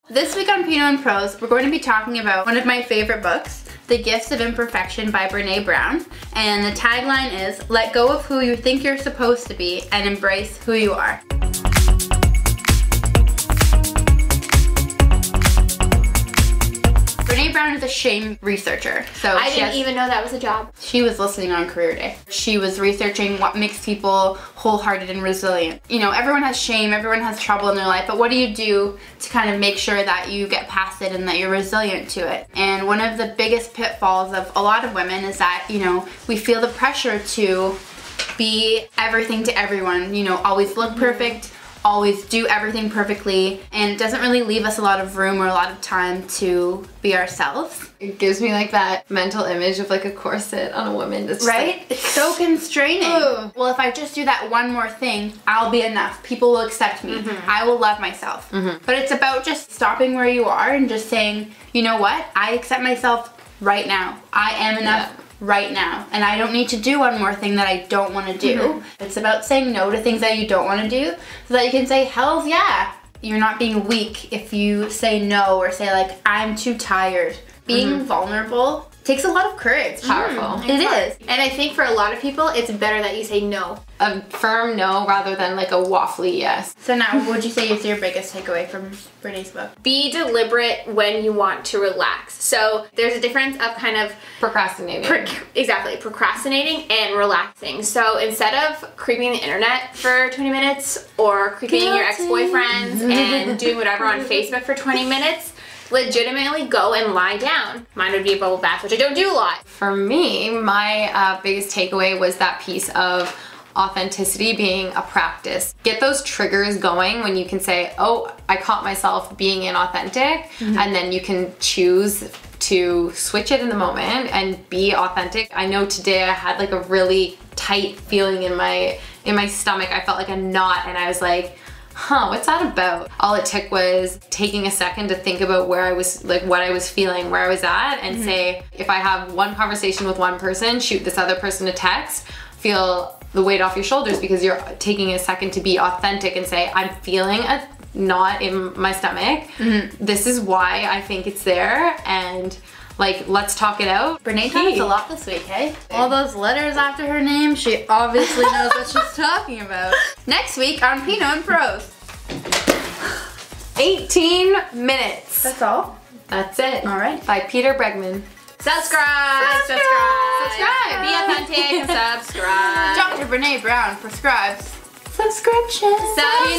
This week on Pinot Prose, we're going to be talking about one of my favorite books, The Gifts of Imperfection by Brene Brown. And the tagline is, let go of who you think you're supposed to be and embrace who you are. Brene Brown is a shame researcher. So I didn't even know that was a job. She was listening on Career Day. She was researching what makes people wholehearted and resilient. You know, everyone has shame, everyone has trouble in their life, but what do you do to kind of make sure that you get past it and that you're resilient to it? And one of the biggest pitfalls of a lot of women is that, you know, we feel the pressure to be everything to everyone, you know, always look perfect, always do everything perfectly, and it doesn't really leave us a lot of room or a lot of time to be ourselves. It gives me like that mental image of like a corset on a woman that's right? Like, it's so constraining. Ugh. Well, if I just do that one more thing, I'll be enough. People will accept me. I will love myself. But it's about just stopping where you are and just saying, you know what? I accept myself right now. I am enough. Right now, and I don't need to do one more thing that I don't want to do. It's about saying no to things that you don't want to do so that you can say hells yeah. You're not being weak if you say no or say like I'm too tired. Being vulnerable takes a lot of courage. It's powerful. It is. And I think for a lot of people, it's better that you say no. A firm no rather than like a waffly yes. So now, what would you say is your biggest takeaway from Brene's book? Be deliberate when you want to relax. So there's a difference of kind of Procrastinating. procrastinating and relaxing. So instead of creeping the internet for 20 minutes or creeping your ex-boyfriends and doing whatever on Facebook for 20 minutes, legitimately go and lie down. Mine would be a bubble bath, which I don't do a lot. For me, my biggest takeaway was that piece of authenticity being a practice. Get those triggers going when you can say, oh, I caught myself being inauthentic, and then you can choose to switch it in the moment and be authentic. I know today I had like a really tight feeling in my stomach. I felt like a knot, and I was like, huh, what's that about? All it took was taking a second to think about where I was, like what I was feeling, where I was at, and say, if I have one conversation with one person, shoot this other person a text, feel the weight off your shoulders because you're taking a second to be authentic and say, I'm feeling a knot in my stomach. This is why I think it's there, and like, let's talk it out. Brene taught us a lot this week, hey? All those letters after her name, she obviously knows what she's talking about. Next week on Pinot Prose. 18 minutes. That's all? That's it. All right. By Peter Bregman. Subscribe. Be authentic. Subscribe. Dr. Brene Brown prescribes Subscription. Subscribe.